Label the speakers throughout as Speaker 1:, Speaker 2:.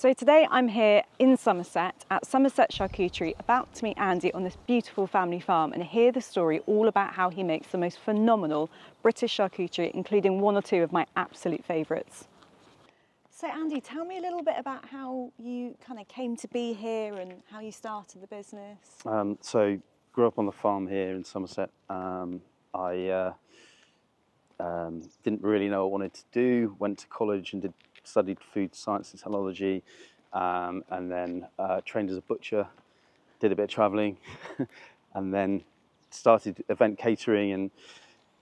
Speaker 1: So today I'm here in Somerset at Somerset Charcuterie, about to meet Andy on this beautiful family farm and hear the story all about how he makes the most phenomenal British charcuterie, including one or two of my absolute favourites. So Andy, tell me a little bit about how you kind of came to be here and how you started the business.
Speaker 2: So grew up on the farm here in Somerset. I didn't really know what I wanted to do. Went to college and studied food science and technology, and then trained as a butcher. Did a bit of travelling, and then started event catering and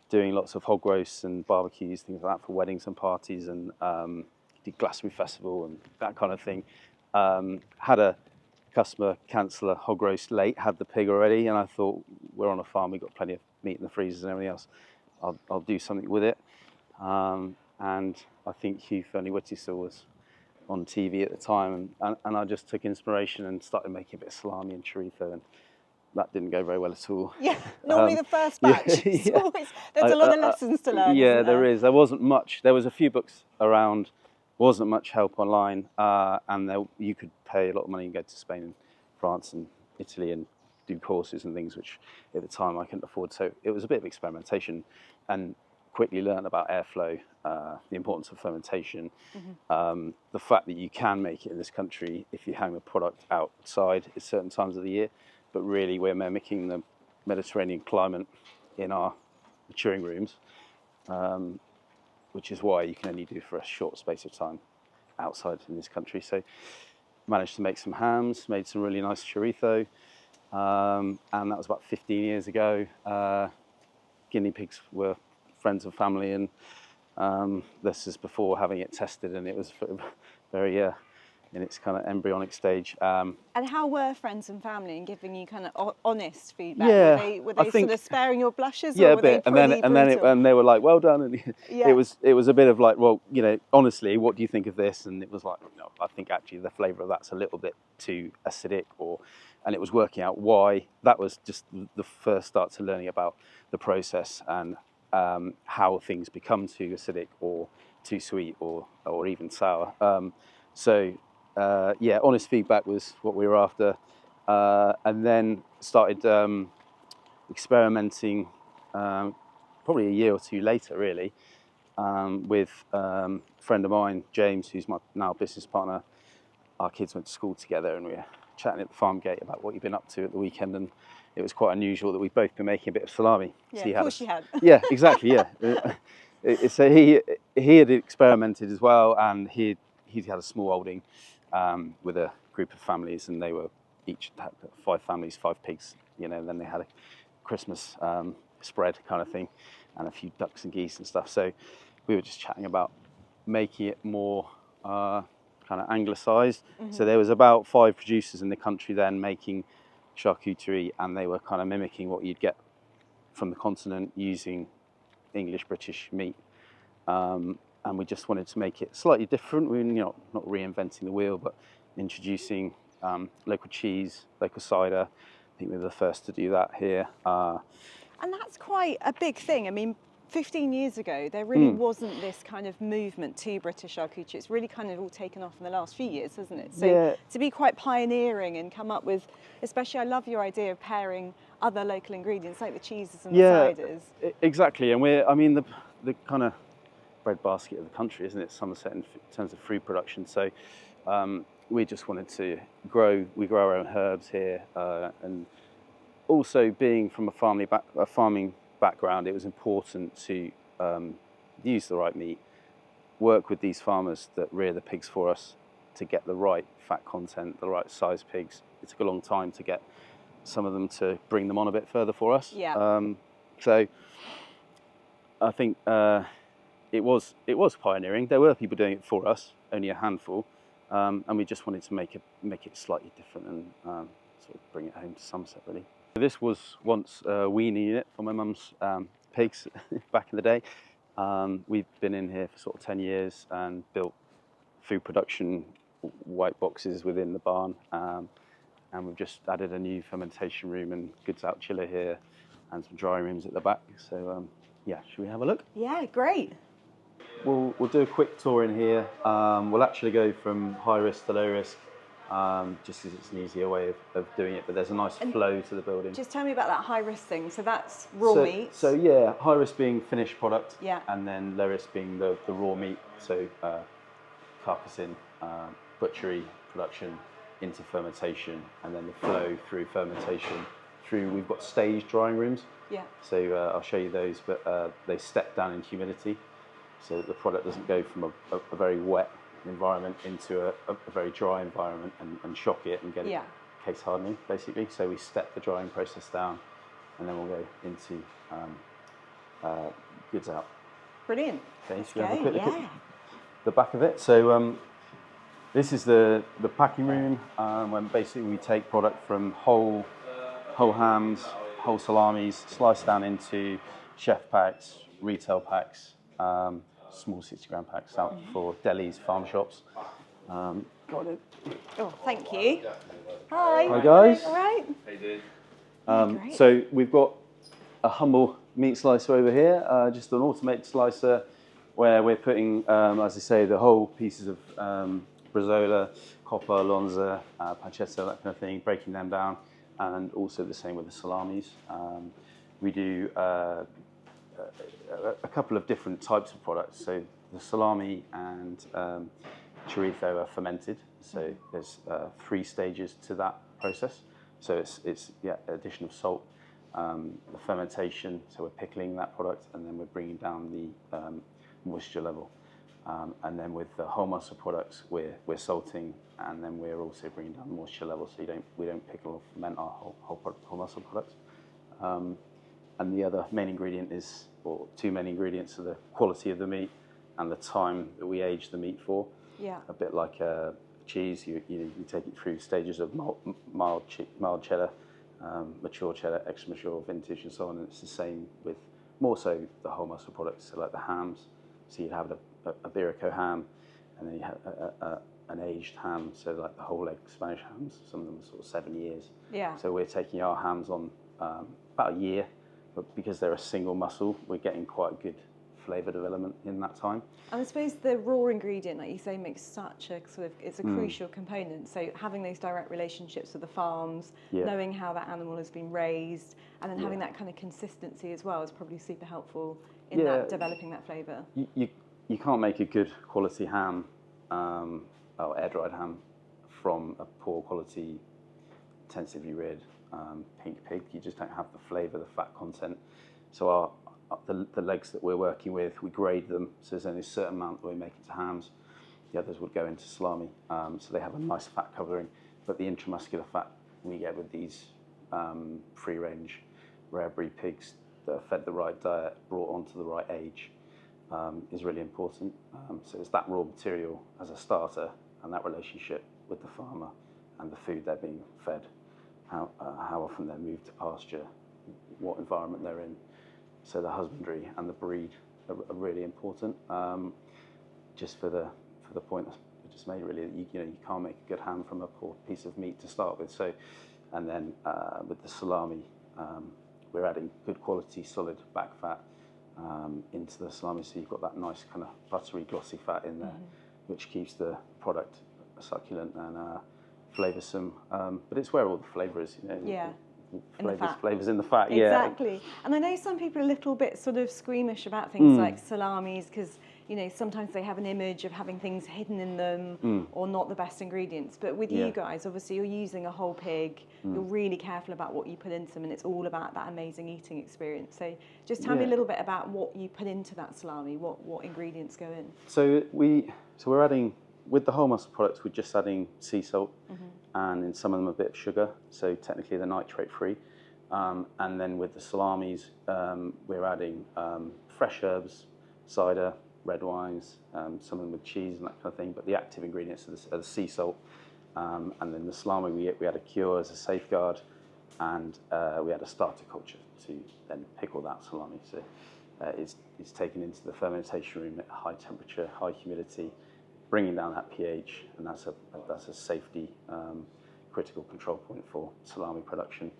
Speaker 2: doing lots of hog roasts and barbecues, things like that for weddings and parties, and did Glastonbury Festival and that kind of thing. Had a customer cancel a hog roast late, had the pig already, and I thought, we're on a farm, we've got plenty of meat in the freezers and everything else. I'll do something with it. And I think Hugh Fearnley-Whittier was on TV at the time, and I just took inspiration and started making a bit of salami and chorizo, and that didn't go very well at all.
Speaker 1: Yeah, normally the first batch.
Speaker 2: Yeah.
Speaker 1: There's a lot of lessons to learn.
Speaker 2: Yeah,
Speaker 1: isn't there?
Speaker 2: there is. There wasn't much. There was a few books around, wasn't much help online, and you could pay a lot of money and go to Spain and France and Italy and do courses and things, which at the time I couldn't afford. So it was a bit of experimentation, and quickly learned about airflow, the importance of fermentation, the fact that you can make it in this country if you hang the product outside at certain times of the year, but really we're mimicking the Mediterranean climate in our maturing rooms, which is why you can only do for a short space of time outside in this country. So managed to make some hams, made some really nice chorizo, and that was about 15 years ago. Guinea pigs were friends and family, and this is before having it tested, and it was very in its kind of embryonic stage.
Speaker 1: And how were friends and family in giving you kind of honest feedback?
Speaker 2: Yeah,
Speaker 1: were they sort of sparing your blushes?
Speaker 2: Yeah,
Speaker 1: or
Speaker 2: a
Speaker 1: were
Speaker 2: bit.
Speaker 1: They
Speaker 2: And they were like, "Well done." And
Speaker 1: Yeah.
Speaker 2: it was a bit of like, well, honestly, what do you think of this? And it was like, no, I think actually the flavour of that's a little bit too acidic, and it was working out why. That was just the first start to learning about the process and how things become too acidic or too sweet or even sour. Honest feedback was what we were after, and then started experimenting probably a year or two later, really, with a friend of mine, James, who's my now business partner. Our kids went to school together, and we were chatting at the farm gate about what you've been up to at the weekend, and it was quite unusual that we'd both been making a bit of salami.
Speaker 1: Yeah,
Speaker 2: so
Speaker 1: of course you had.
Speaker 2: Yeah, exactly, yeah. So he had experimented as well, and he'd had a small holding with a group of families, and they were each had 5 families, 5 pigs, and then they had a Christmas spread kind of thing, and a few ducks and geese and stuff. So we were just chatting about making it more kind of anglicised. So there was about 5 producers in the country then making charcuterie, and they were kind of mimicking what you'd get from the continent using English British meat, and we just wanted to make it slightly different. We were not reinventing the wheel, but introducing local cheese, local cider. I think we were the first to do that here.
Speaker 1: And that's quite a big thing. I mean, 15 years ago, there really wasn't this kind of movement to British charcuterie. It's really kind of all taken off in the last few years, hasn't it? So to be quite pioneering and come up with, especially I love your idea of pairing other local ingredients like the cheeses and the ciders.
Speaker 2: Exactly. And the kind of breadbasket of the country, isn't it, Somerset, in terms of fruit production. So we just wanted to grow our own herbs here, and also being from a farming background, it was important to use the right meat, work with these farmers that rear the pigs for us to get the right fat content, the right size pigs. It took a long time to get some of them to bring them on a bit further for us.
Speaker 1: Yeah.
Speaker 2: So I think it was pioneering. There were people doing it for us, only a handful, and we just wanted to make it slightly different and sort of bring it home to Somerset, really. This was once a weaning unit for my mum's pigs back in the day. We've been in here for sort of 10 years and built food production white boxes within the barn, and we've just added a new fermentation room and goods out chiller here and some dry rooms at the back. So should we have a look?
Speaker 1: Yeah, great.
Speaker 2: we'll do a quick tour in here. We'll actually go from high risk to low risk, just because it's an easier way of doing it. But there's a nice flow to the building.
Speaker 1: Just tell me about that high risk thing. So that's raw meat.
Speaker 2: So yeah, high risk being finished product,
Speaker 1: Yeah.
Speaker 2: and then low risk being the raw meat. So carcassing, butchery production into fermentation, and then the flow through fermentation. We've got staged drying rooms.
Speaker 1: Yeah.
Speaker 2: So I'll show you those, but they step down in humidity, so that the product doesn't go from a very wet environment into a very dry environment and shock it and get it case hardening, basically. So we step the drying process down, and then we'll go into goods out.
Speaker 1: Brilliant.
Speaker 2: Okay,
Speaker 1: Let's
Speaker 2: so you have a
Speaker 1: go.
Speaker 2: quick look at the back of it. So this is the packing room, when basically we take product from whole hams, whole salamis, sliced down into chef packs, retail packs, small 60-gram packs out for delis, farm shops. Got it.
Speaker 1: Oh, thank you. Hi.
Speaker 2: Hi guys.
Speaker 1: All right.
Speaker 2: How you doing? So we've got a humble meat slicer over here, just an automated slicer where we're putting, as I say, the whole pieces of bresaola, coppa, lonza, pancetta, that kind of thing, breaking them down, and also the same with the salamis. We do a couple of different types of products. So the salami and chorizo are fermented. So there's 3 stages to that process. So it's addition of salt, the fermentation. So we're pickling that product, and then we're bringing down the moisture level. And then with the whole muscle products, we're salting, and then we're also bringing down the moisture level, so we don't pickle or ferment our whole muscle products. And the other main ingredient is, or 2 main ingredients, are the quality of the meat and the time that we age the meat for.
Speaker 1: Yeah.
Speaker 2: A bit like cheese, you take it through stages of mild cheddar, mature cheddar, extra mature, vintage, and so on. And it's the same with more so the whole muscle products, so like the hams. So you'd have a Iberico ham, and then you have an aged ham, so like the whole leg Spanish hams, some of them are sort of 7 years.
Speaker 1: Yeah.
Speaker 2: So we're taking our hams on about a year, but because they're a single muscle, we're getting quite a good flavour development in that time.
Speaker 1: And I suppose the raw ingredient, like you say, makes such a it's a crucial component. So having those direct relationships with the farms, knowing how that animal has been raised, and then having that kind of consistency as well is probably super helpful in that developing that flavour.
Speaker 2: You can't make a good quality ham, or air-dried ham, from a poor quality, intensively reared pink pig. You just don't have the flavour, the fat content. So the legs that we're working with, we grade them, so there's only a certain amount that we make into hams. The others would go into salami, so they have a nice fat covering. But the intramuscular fat we get with these free-range, rare breed pigs that are fed the right diet, brought onto the right age, is really important. So it's that raw material as a starter, and that relationship with the farmer and the food they're being fed, how often they're moved to pasture, what environment they're in. So the husbandry and the breed are really important. Just for the point that we just made, really, that you can't make a good ham from a poor piece of meat to start with. So, and then with the salami, we're adding good quality solid back fat into the salami, so you've got that nice kind of buttery, glossy fat in there, which keeps the product succulent and flavoursome. But it's where all the flavour is, Flavours in the fat,
Speaker 1: Exactly. And I know some people are a little bit sort of squeamish about things like salamis, because sometimes they have an image of having things hidden in them or not the best ingredients. But with you guys, obviously you're using a whole pig, you're really careful about what you put into them, and it's all about that amazing eating experience. So just tell me a little bit about what you put into that salami, what ingredients go in.
Speaker 2: So we're adding, with the whole muscle products, we're just adding sea salt, and in some of them a bit of sugar, so technically they're nitrate free. And then with the salamis, we're adding fresh herbs, cider, red wines, some of them with cheese and that kind of thing, but the active ingredients are the sea salt. And then the salami, we add a cure as a safeguard, and we add a starter culture to then pickle that salami. So it's taken into the fermentation room at high temperature, high humidity, bringing down that pH, and that's a safety critical control point for salami production,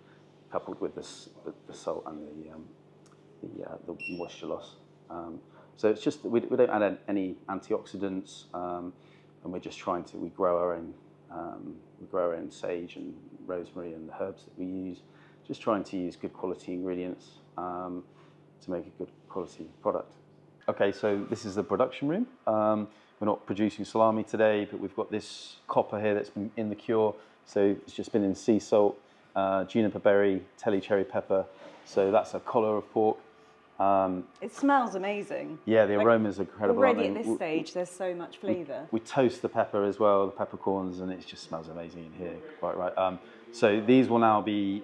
Speaker 2: coupled with the salt and the moisture loss. So it's just we don't add any antioxidants, and we're just trying to we grow our own sage and rosemary and the herbs that we use. Just trying to use good quality ingredients to make a good quality product. Okay, so this is the production room. We're not producing salami today, but we've got this copper here that's been in the cure. So it's just been in sea salt, juniper berry, telly cherry pepper. So that's a collar of pork.
Speaker 1: It smells amazing.
Speaker 2: Yeah, the aroma's incredible.
Speaker 1: Already at this stage, there's so much flavour.
Speaker 2: We toast the pepper as well, the peppercorns, and it just smells amazing in here. Quite right. So these will now be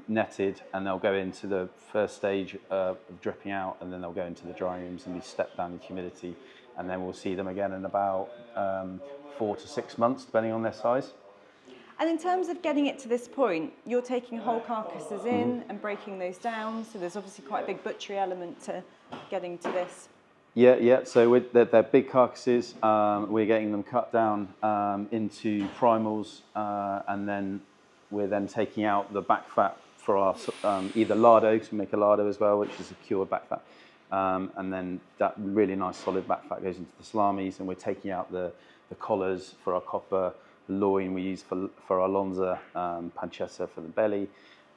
Speaker 2: netted, and they'll go into the first stage of dripping out, and then they'll go into the dry rooms and be stepped down in humidity, and then we'll see them again in about 4 to 6 months, depending on their size.
Speaker 1: And in terms of getting it to this point, you're taking whole carcasses in and breaking those down. So there's obviously quite a big butchery element to getting to this.
Speaker 2: Yeah. So they're big carcasses. We're getting them cut down into primals, and then we're then taking out the back fat for our either lardo, because we make a lardo as well, which is a cured back fat. And then that really nice solid back fat goes into the salamis, and we're taking out the collars for our copper, the loin we use for our lonza, pancetta for the belly,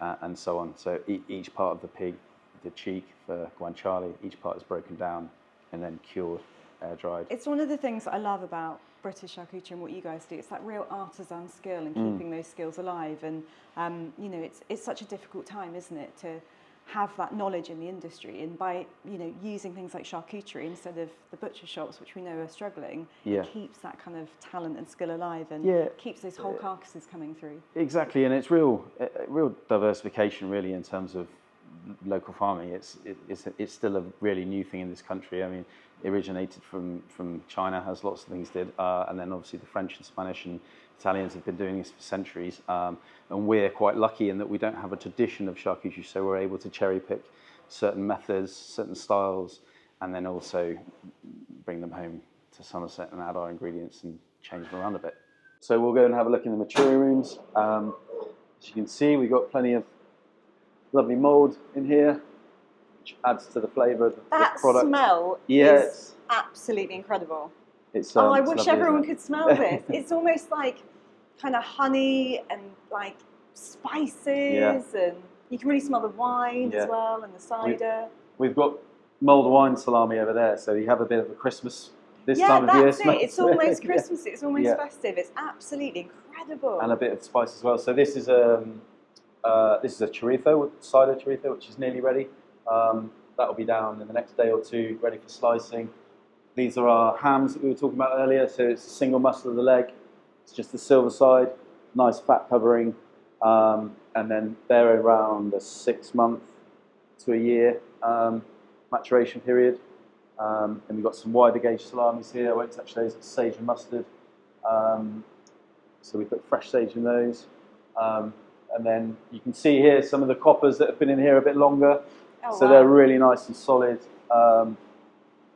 Speaker 2: and so on. So each part of the pig, the cheek for guanciale, each part is broken down and then cured, air dried.
Speaker 1: It's one of the things that I love about British charcuterie and what you guys do. It's that real artisan skill and keeping those skills alive. And you know, it's such a difficult time, isn't it, to have that knowledge in the industry, and by using things like charcuterie instead of the butcher shops, which we know are struggling, it keeps that kind of talent and skill alive, and keeps those whole carcasses coming through.
Speaker 2: Exactly, and it's real diversification really in terms of local farming. It's still a really new thing in this country. I mean, it originated from China, as lots of things did, and then obviously the French and Spanish and Italians have been doing this for centuries, and we're quite lucky in that we don't have a tradition of charcuterie, so we're able to cherry pick certain methods, certain styles, and then also bring them home to Somerset and add our ingredients and change them around a bit. So we'll go and have a look in the maturing rooms. As you can see, we've got plenty of lovely mould in here, which adds to the flavour of the product.
Speaker 1: That smell is absolutely incredible. I wish
Speaker 2: lovely,
Speaker 1: everyone could smell this. It's almost like kind of honey and like spices, and you can really smell the wine as well, and the cider.
Speaker 2: We've got mulled wine salami over there, so you have a bit of a Christmas this time of year.
Speaker 1: Yeah, that's it. It's almost Christmas. It's almost festive. It's absolutely incredible.
Speaker 2: And a bit of spice as well. So this is a chorizo, cider chorizo, which is nearly ready. That'll be down in the next day or two, ready for slicing. These are our hams that we were talking about earlier. So it's a single muscle of the leg. It's just the silver side, nice fat covering, and then they're around a 6 month to a year maturation period. And we've got some wider gauge salamis here. I won't touch those. It's sage and mustard. So we put fresh sage in those. And then you can see here some of the coppers that have been in here a bit longer. So they're really nice and solid,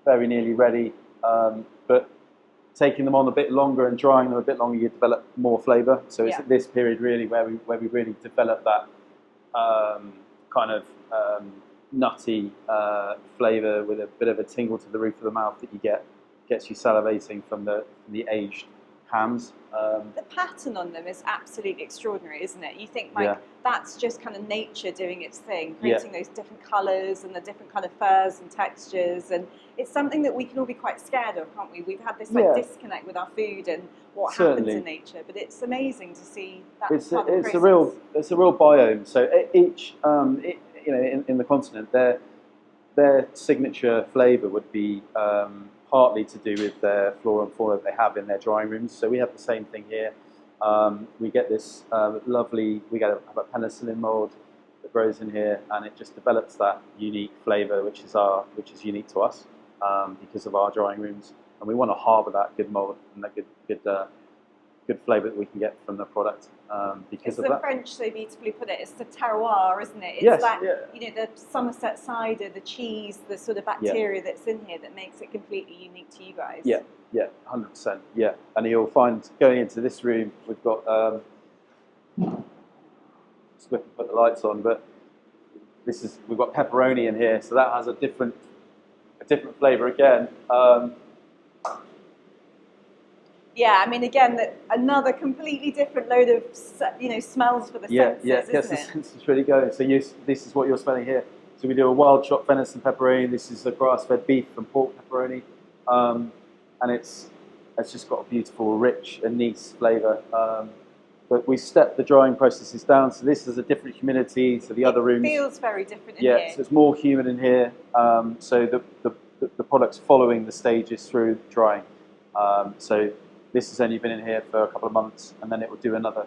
Speaker 2: very nearly ready. But taking them on a bit longer and drying them a bit longer, you develop more flavour. So it's at this period really where we really develop that kind of nutty flavour with a bit of a tingle to the roof of the mouth that you gets you salivating from the aged hams.
Speaker 1: The pattern on them is absolutely extraordinary, isn't it? You think like that's just kind of nature doing its thing, creating those different colours and the different kind of furs and textures, and it's something that we can all be quite scared of, can't we? We've had this like disconnect with our food and what happens in nature, but it's amazing to see that. It's a real
Speaker 2: biome. So each in the continent, their signature flavour would be partly to do with their flora and fauna that they have in their drying rooms. So we have the same thing here. We get this we get a penicillin mould that grows in here, and it just develops that unique flavour, which is unique to us because of our drying rooms. And we want to harbour that good mould and that good flavour that we can get from the product because of that.
Speaker 1: It's the French so beautifully put it. It's the terroir, isn't it? It's the Somerset cider, the cheese, the sort of bacteria that's in here that makes it completely unique to you guys.
Speaker 2: Yeah, 100%. Yeah, and you'll find going into this room, we've got just put the lights on, but we've got pepperoni in here, so that has a different a different flavour again.
Speaker 1: Yeah, I mean, again, another completely different load of smells for the senses, isn't
Speaker 2: yes, the
Speaker 1: it?
Speaker 2: senses really going. So this is what you're smelling here. So we do a wild chopped venison pepperoni. This is a grass-fed beef and pork pepperoni, and it's just got a beautiful, rich anise flavour. But we step the drying processes down. So this is a different humidity to the other rooms.
Speaker 1: It feels very different in here.
Speaker 2: Yeah, so it's more humid in here. So the product's following the stages through drying. So this has only been in here for a couple of months, and then it will do another,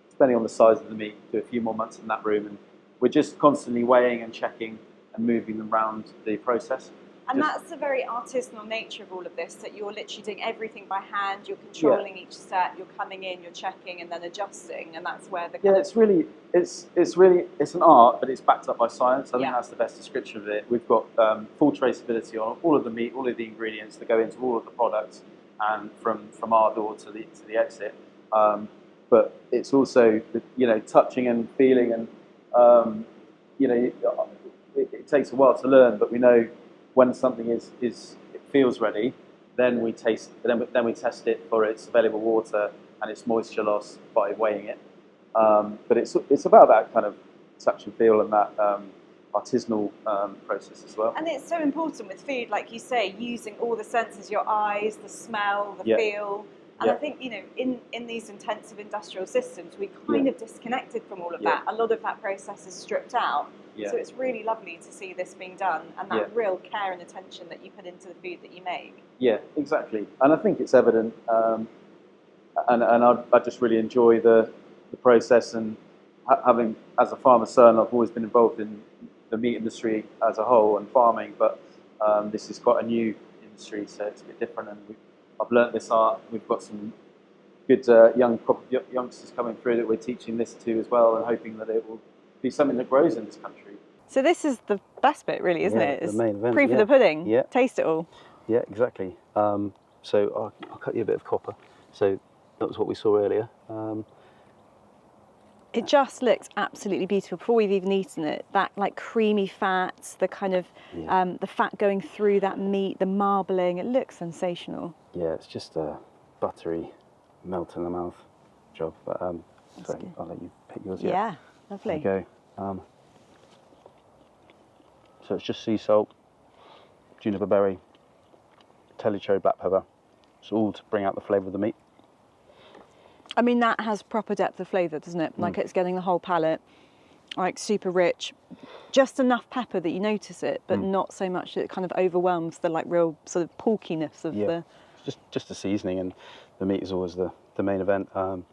Speaker 2: depending on the size of the meat, do a few more months in that room. And we're just constantly weighing and checking and moving them around the process.
Speaker 1: And that's the very artisanal nature of all of this, that you're literally doing everything by hand, you're controlling each set, you're coming in, you're checking and then adjusting, and that's where the it's an art, but it's backed up by science. I think that's the best description of it. We've got full traceability on all of the meat, all of the ingredients that go into all of the products, and from our door to the exit. But it's also touching and feeling, and it takes a while to learn, but we know when something it feels ready, then we test it for its available water and its moisture loss by weighing it. But it's about that kind of touch and feel and that artisanal process as well. And it's so important with food, like you say, using all the senses, your eyes, the smell, the feel. And I think, in these intensive industrial systems, we kind of disconnected from all of that. A lot of that process is stripped out. So it's really lovely to see this being done, and that real care and attention that you put into the food that you make. Yeah,
Speaker 2: exactly. And I think it's evident. And I just really enjoy the process, and having, as a farmer's son, I've always been involved in the meat industry as a whole and farming, but this is quite a new industry, so it's a bit different, and I've learnt this art. We've got some good youngsters coming through that we're teaching this to as well, and hoping that it will be something that grows in this country.
Speaker 1: So this is the best bit, really, isn't it?
Speaker 2: It's the main event.
Speaker 1: Proof of the pudding.
Speaker 2: Yeah.
Speaker 1: Taste it all.
Speaker 2: Yeah, exactly. So I'll cut you a bit of copper. So that was what we saw earlier.
Speaker 1: It just looks absolutely beautiful before we've even eaten it. That like creamy fat, the kind of the fat going through that meat, the marbling. It looks sensational.
Speaker 2: Yeah, it's just a buttery, melt in the mouth job. But I'll let you pick yours.
Speaker 1: Yeah, lovely.
Speaker 2: There you go. So it's just sea salt, juniper berry, Telly cherry black pepper. It's all to bring out the flavour of the meat.
Speaker 1: I mean, that has proper depth of flavour, doesn't it? Like it's getting the whole palate, like super rich. Just enough pepper that you notice it, but not so much that it kind of overwhelms the like real sort of porkiness of the...
Speaker 2: Just the seasoning, and the meat is always the main event. Then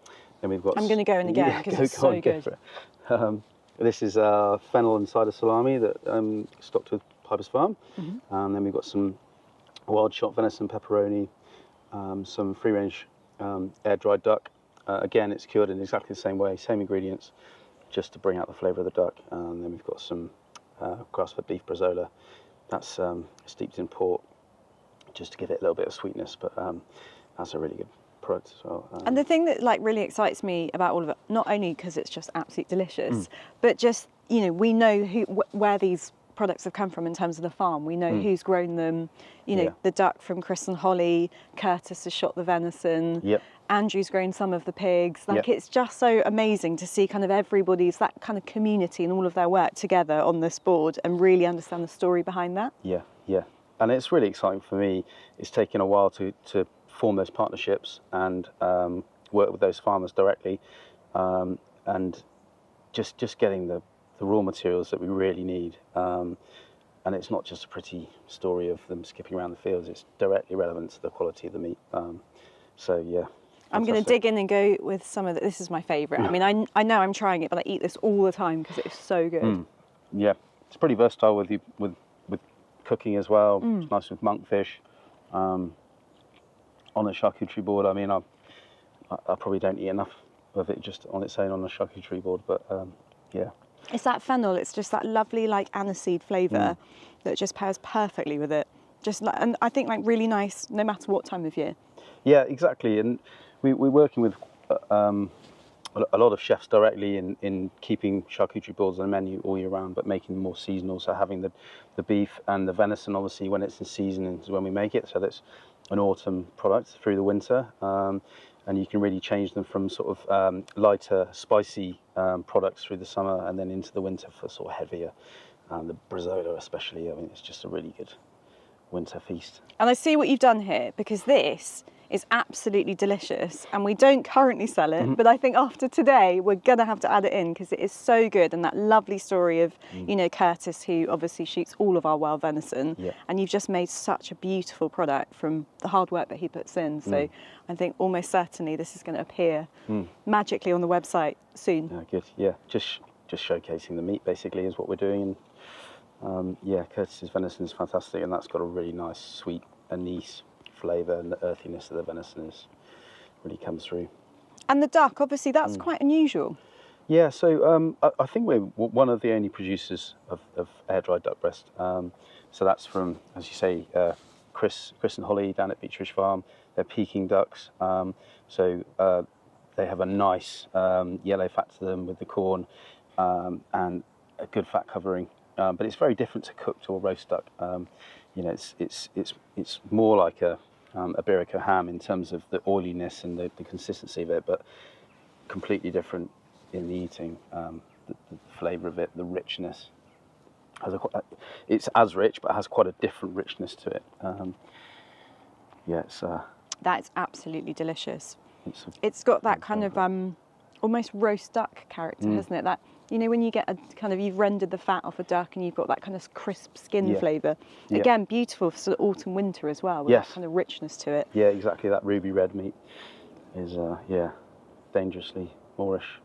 Speaker 2: we've got...
Speaker 1: I'm going to go in again because it's so good.
Speaker 2: This is fennel and cider salami that stocked with Piper's Farm. And then we've got some wild chopped venison pepperoni, some free-range air-dried duck. Again, it's cured in exactly the same way, same ingredients, just to bring out the flavour of the duck. And then we've got some grass-fed beef bresaola. That's steeped in pork, just to give it a little bit of sweetness, but that's a really good product as well.
Speaker 1: And the thing that like really excites me about all of it, not only because it's just absolutely delicious, but just, we know where these products have come from in terms of the farm. We know who's grown them, the duck from Chris and Holly, Curtis has shot the venison, Andrew's grown some of the pigs. Like it's just so amazing to see kind of everybody's, that kind of community and all of their work together on this board and really understand the story behind that.
Speaker 2: Yeah. And it's really exciting for me. It's taken a while to form those partnerships and work with those farmers directly, and just getting the raw materials that we really need. And it's not just a pretty story of them skipping around the fields, it's directly relevant to the quality of the meat. I'm
Speaker 1: going to dig in and go with some of this is my favourite. I mean, I know I'm trying it, but I eat this all the time because it's so good.
Speaker 2: Yeah, it's pretty versatile with cooking as well. It's nice with monkfish. On a charcuterie board, I mean, I probably don't eat enough of it just on its own on a charcuterie board, but
Speaker 1: It's that fennel, it's just that lovely like aniseed flavour that just pairs perfectly with it. And I think like really nice no matter what time of year.
Speaker 2: Yeah, exactly. And we're working with a lot of chefs directly in keeping charcuterie boards on the menu all year round, but making them more seasonal. So having the beef and the venison, obviously, when it's in season is when we make it. So that's an autumn product through the winter. And you can really change them from sort of lighter, spicy products through the summer and then into the winter for sort of heavier. The bresaola especially, I mean, it's just a really good winter feast.
Speaker 1: And I see what you've done here, because this is absolutely delicious and we don't currently sell it, but I think after today we're gonna have to add it in because it is so good. And that lovely story of you know, Curtis, who obviously shoots all of our wild venison, and you've just made such a beautiful product from the hard work that he puts in. So I think almost certainly this is going to appear magically on the website soon.
Speaker 2: Yeah, good. Yeah, just showcasing the meat basically is what we're doing. And yeah, Curtis's venison is fantastic, and that's got a really nice sweet anise flavour, and the earthiness of the venison really comes through.
Speaker 1: And the duck, obviously, that's quite unusual.
Speaker 2: Yeah, so I think we're one of the only producers of air-dried duck breast. So that's from, as you say, Chris and Holly down at Beechridge Farm. They're Peking ducks. So they have a nice yellow fat to them with the corn and a good fat covering. But it's very different to cooked or roast duck. You know, it's more like a Iberico ham in terms of the oiliness and the consistency of it, but completely different in the eating. The flavour of it, the richness. It's as rich, but has quite a different richness to it. Yeah,
Speaker 1: That's absolutely delicious. It's got that kind of almost roast duck character, hasn't it? That, you know, when you get a kind of, you've rendered the fat off a duck and you've got that kind of crisp skin flavour. Again, beautiful for sort of autumn, winter as well, with that kind of richness to it.
Speaker 2: Yeah, exactly. That ruby red meat is, dangerously Moorish.